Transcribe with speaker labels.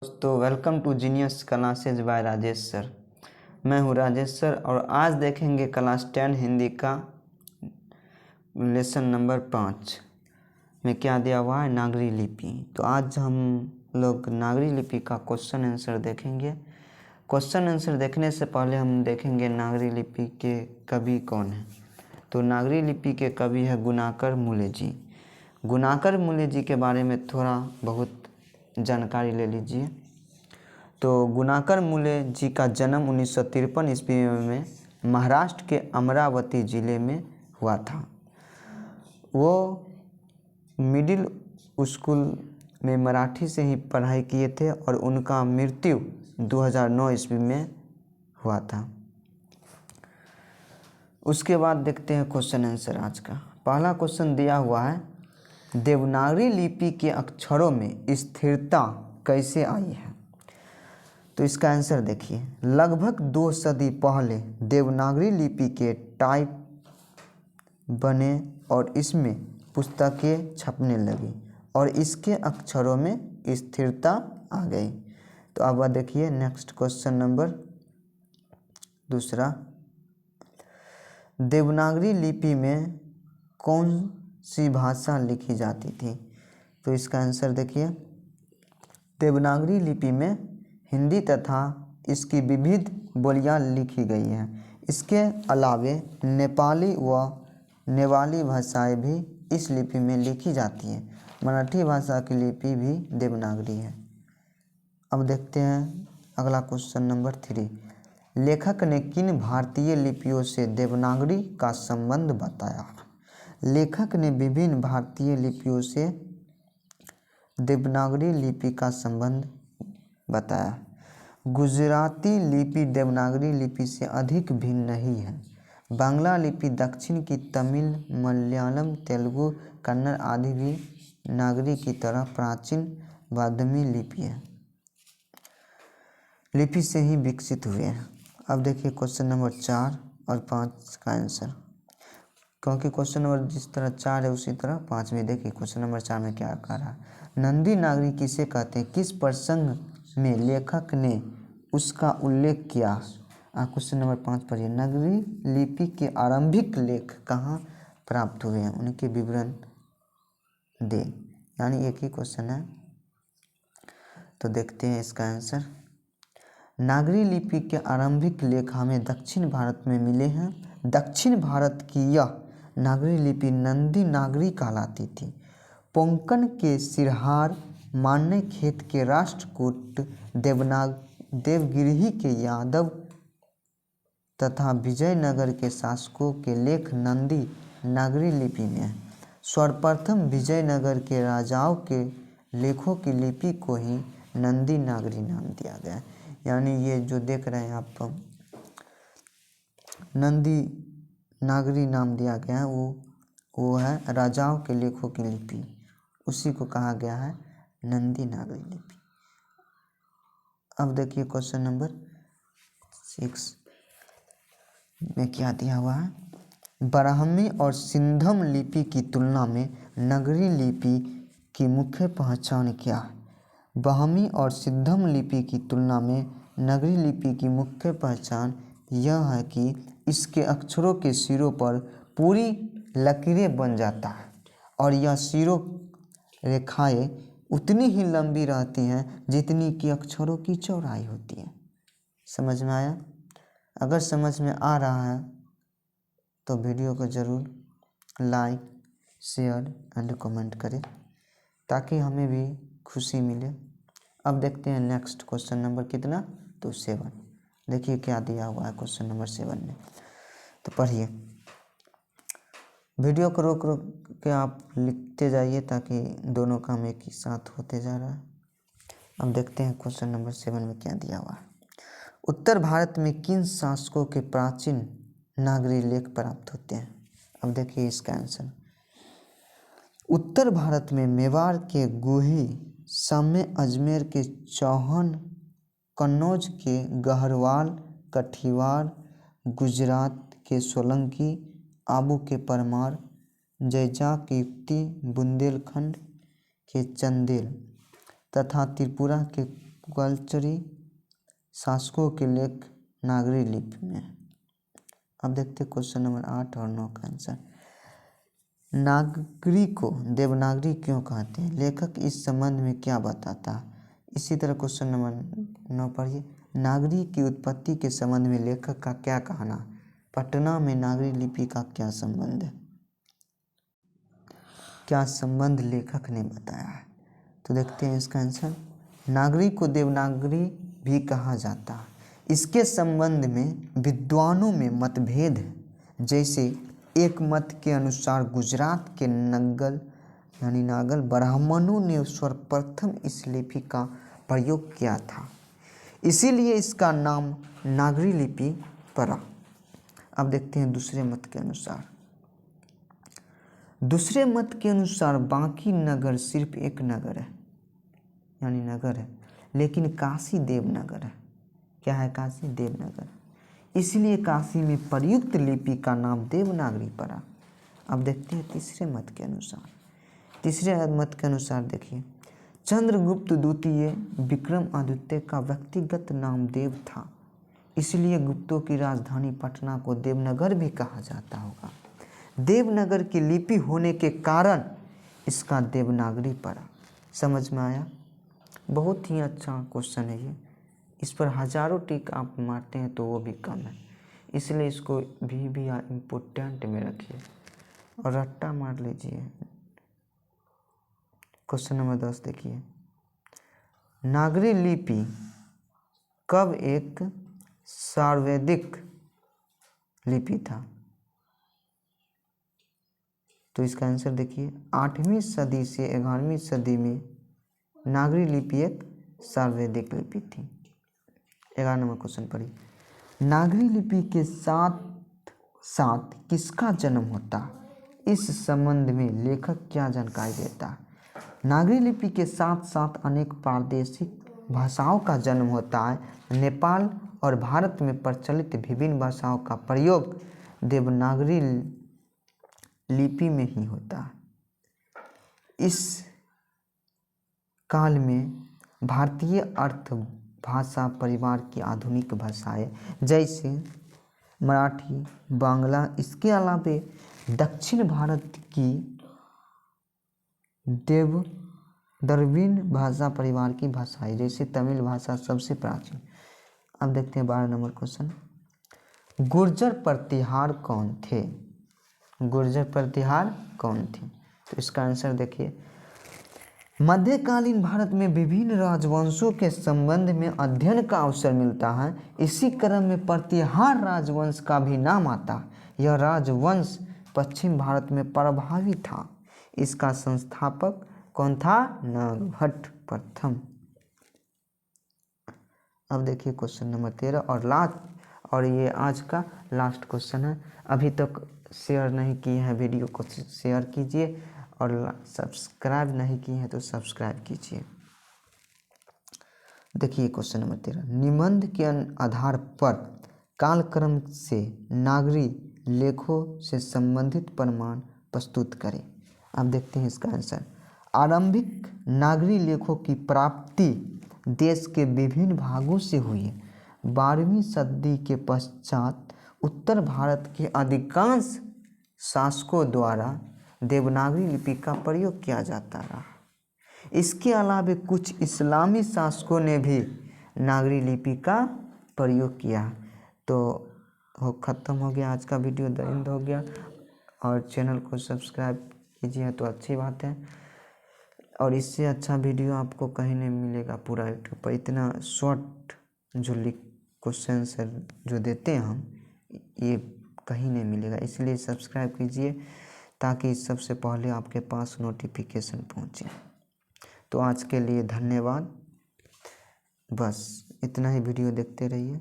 Speaker 1: दोस्तों welcome to genius classes by Rajesh sir. मैं हूँ राजेश सर और आज देखेंगे क्लास 10 हिंदी का लेसन नंबर 5 में क्या दिया हुआ है, नागरी लिपि। तो आज हम लोग नागरी लिपि का क्वेश्चन आंसर देखेंगे। क्वेश्चन आंसर देखने से पहले हम देखेंगे नागरी लिपि के कवि कौन है। तो नागरी लिपि के कवि है गुणाकर मूले जी। गुणाकर मूले जी के बारे में थोड़ा बहुत जानकारी ले लीजिए। तो गुणाकर मूले जी का जन्म 1953 ईस्वी में महाराष्ट्र के अमरावती ज़िले में हुआ था। वो मिडिल स्कूल में मराठी से ही पढ़ाई किए थे और उनका मृत्यु 2009 ईस्वी में हुआ था। उसके बाद देखते हैं क्वेश्चन आंसर आज का। पहला क्वेश्चन दिया हुआ है, देवनागरी लिपि के अक्षरों में स्थिरता कैसे आई है। तो इसका आंसर देखिए, लगभग 2 सदी पहले देवनागरी लिपि के टाइप बने और इसमें पुस्तकें छपने लगी और इसके अक्षरों में स्थिरता आ गई। तो अब देखिए नेक्स्ट क्वेश्चन नंबर दूसरा, देवनागरी लिपि में कौन सी भाषा लिखी जाती थी। तो इसका आंसर देखिए, देवनागरी लिपि में हिंदी तथा इसकी विविध बोलियां लिखी गई हैं। इसके अलावे नेपाली व नेवाली भाषाएं भी इस लिपि में लिखी जाती हैं। मराठी भाषा की लिपि भी देवनागरी है। अब देखते हैं अगला क्वेश्चन नंबर 3, लेखक ने किन भारतीय लिपियों से देवनागरी का संबंध बताया। लेखक ने विभिन्न भारतीय लिपियों से देवनागरी लिपि का संबंध बताया। गुजराती लिपि देवनागरी लिपि से अधिक भिन्न नहीं है। बांग्ला लिपि दक्षिण की तमिल, मलयालम, तेलुगु, कन्नड़ आदि भी नागरी की तरह प्राचीन वाग्मी लिपि से ही विकसित हुए हैं। अब देखिए क्वेश्चन नंबर 4 और 5 का आंसर, क्योंकि क्वेश्चन नंबर जिस तरह 4 है उसी तरह 5 में देखिए क्वेश्चन नंबर 4 में क्या कह रहा है। नंदी नागरी किसे कहते हैं, किस प्रसंग में लेखक ने उसका उल्लेख किया। क्वेश्चन नंबर 5 पढ़िए, नागरी लिपि के आरंभिक लेख कहाँ प्राप्त हुए हैं, उनके विवरण दे। यानी एक ही क्वेश्चन है, तो देखते हैं इसका आंसर। नागरी लिपि के आरंभिक लेख हमें दक्षिण भारत में मिले हैं। दक्षिण भारत की यह नागरी लिपि नंदी नागरी कहलाती थी। कोंकण के सिरहार, मान्यखेत के राष्ट्रकूट, देवगिरी के यादव तथा विजयनगर के शासकों के लेख नंदी नागरी लिपि में हैं। सर्वप्रथम विजयनगर के राजाओं के लेखों की लिपि को ही नंदी नागरी नाम दिया गया है। यानी ये जो देख रहे हैं आप नंदी नागरी नाम दिया गया है, वो है राजाओं के लेखों की लिपि, उसी को कहा गया है नंदी नागरी लिपि। अब देखिए क्वेश्चन नंबर 6 में क्या दिया हुआ है, ब्राह्मी और सिंधम लिपि की तुलना में नागरी लिपि की मुख्य पहचान क्या है। ब्राह्मी और सिंधम लिपि की तुलना में नागरी लिपि की मुख्य पहचान यह है कि इसके अक्षरों के सिरों पर पूरी लकीरें बन जाता है और यह सिरों रेखाएं उतनी ही लंबी रहती हैं जितनी कि अक्षरों की चौड़ाई होती है। समझ में आया? अगर समझ में आ रहा है तो वीडियो को ज़रूर लाइक, शेयर एंड कमेंट करें ताकि हमें भी खुशी मिले। अब देखते हैं नेक्स्ट क्वेश्चन नंबर कितना, तो 7। देखिए क्या दिया हुआ है क्वेश्चन नंबर 7 में, तो पढ़िए। वीडियो को रोक रोक के आप लिखते जाइए ताकि दोनों काम एक ही साथ होते जा रहा है। अब देखते हैं क्वेश्चन नंबर 7 में क्या दिया हुआ है। उत्तर भारत में किन शासकों के प्राचीन नागरी लेख प्राप्त होते हैं। अब देखिए इसका आंसर, उत्तर भारत में मेवाड़ के गुही, साम्य अजमेर के चौहान, कन्नौज के गहरवाल, कठियावाड़, गुजरात के सोलंकी, आबू के परमार, जैजाक के युक्ति, बुंदेलखंड के चंदेल तथा त्रिपुरा के कल्चरी शासकों के लेख नागरी लिपि में। अब देखते हैं क्वेश्चन नंबर 8 और 9 का आंसर। नागरी को देवनागरी क्यों कहते हैं? लेखक इस संबंध में क्या बताता है? इसी तरह क्वेश्चन नंबर 9 पढ़िए। नागरी की उत्पत्ति के संबंध में लेखक का क्या कहना? पटना में नागरी लिपि का क्या संबंध है? क्या संबंध लेखक ने बताया है? तो देखते हैं इसका आंसर। नागरी को देवनागरी भी कहा जाता है। इसके संबंध में विद्वानों में मतभेद है। जैसे एक मत के अनुसार गुजरात के नागल ब्राह्मणों ने सर्वप्रथम इस लिपि का प्रयोग किया था, इसीलिए इसका नाम नागरी लिपि पड़ा। अब देखते हैं दूसरे मत के अनुसार। दूसरे मत के अनुसार बांकी नगर सिर्फ एक नगर है, यानी नगर है, लेकिन काशी देवनगर है। क्या है? काशी देवनगर। इसलिए काशी में प्रयुक्त लिपि का नाम देवनागरी पड़ा। अब देखते हैं तीसरे मत के अनुसार। तीसरे मत के अनुसार देखिए, चंद्रगुप्त द्वितीय विक्रमादित्य का व्यक्तिगत नाम देव था, इसलिए गुप्तों की राजधानी पटना को देवनगर भी कहा जाता होगा। देवनगर की लिपि होने के कारण इसका देवनागरी पड़ा। समझ में आया? बहुत ही अच्छा क्वेश्चन है ये। इस पर हजारों टिक आप मारते हैं तो वो भी कम है, इसलिए इसको भी इम्पोर्टेंट में रखिए और रट्टा मार लीजिए। क्वेश्चन नंबर 10 देखिए। नागरी लिपि कब एक सर्वाधिक लिपि था? तो इसका आंसर देखिए, 8वीं सदी से 11वीं सदी में नागरी लिपि एक सर्वाधिक लिपि थी। 11 नंबर क्वेश्चन पढ़िए। नागरी लिपि के साथ साथ किसका जन्म होता है? इस संबंध में लेखक क्या जानकारी देता है? नागरी लिपि के साथ साथ अनेक प्रादेशिक भाषाओं का जन्म होता है। नेपाल और भारत में प्रचलित विभिन्न भाषाओं का प्रयोग देवनागरी लिपि में ही होता है। इस काल में भारतीय अर्थ भाषा परिवार की आधुनिक भाषाएं जैसे मराठी, बांग्ला, इसके अलावा दक्षिण भारत की द्रविड़ भाषा परिवार की भाषाएं जैसे तमिल भाषा सबसे प्राचीन। अब देखते हैं 12 नंबर क्वेश्चन। गुर्जर प्रतिहार कौन थे? गुर्जर प्रतिहार कौन थे? तो इसका आंसर देखिए, मध्यकालीन भारत में विभिन्न राजवंशों के संबंध में अध्ययन का अवसर मिलता है। इसी क्रम में प्रतिहार राजवंश का भी नाम आता है। यह राजवंश पश्चिम भारत में प्रभावी था। इसका संस्थापक कौन था? नागभट्ट प्रथम। अब देखिए क्वेश्चन नंबर 13 और ये आज का लास्ट क्वेश्चन है। अभी तक शेयर नहीं किए हैं वीडियो को शेयर कीजिए और सब्सक्राइब नहीं किए हैं तो सब्सक्राइब कीजिए। देखिए क्वेश्चन नंबर 13। निबंध के आधार पर कालक्रम से नागरी लेखों से संबंधित प्रमाण प्रस्तुत करें। अब देखते हैं इसका आंसर। आरंभिक नागरी लेखों की प्राप्ति देश के विभिन्न भागों से हुई है। 12वीं सदी के पश्चात उत्तर भारत के अधिकांश शासकों द्वारा देवनागरी लिपि का प्रयोग किया जाता रहा। इसके अलावा कुछ इस्लामी शासकों ने भी नागरी लिपि का प्रयोग किया। तो ख़त्म हो गया आज का वीडियो, दरिंद हो गया। और चैनल को सब्सक्राइब कीजिए तो अच्छी बात है, और इससे अच्छा वीडियो आपको कहीं नहीं मिलेगा पूरा यूट्यूब पर। इतना शॉर्ट जो क्वेश्चन जो देते हैं हम, ये कहीं नहीं मिलेगा, इसलिए सब्सक्राइब कीजिए ताकि सबसे पहले आपके पास नोटिफिकेशन पहुंचे। तो आज के लिए धन्यवाद। बस इतना ही, वीडियो देखते रहिए।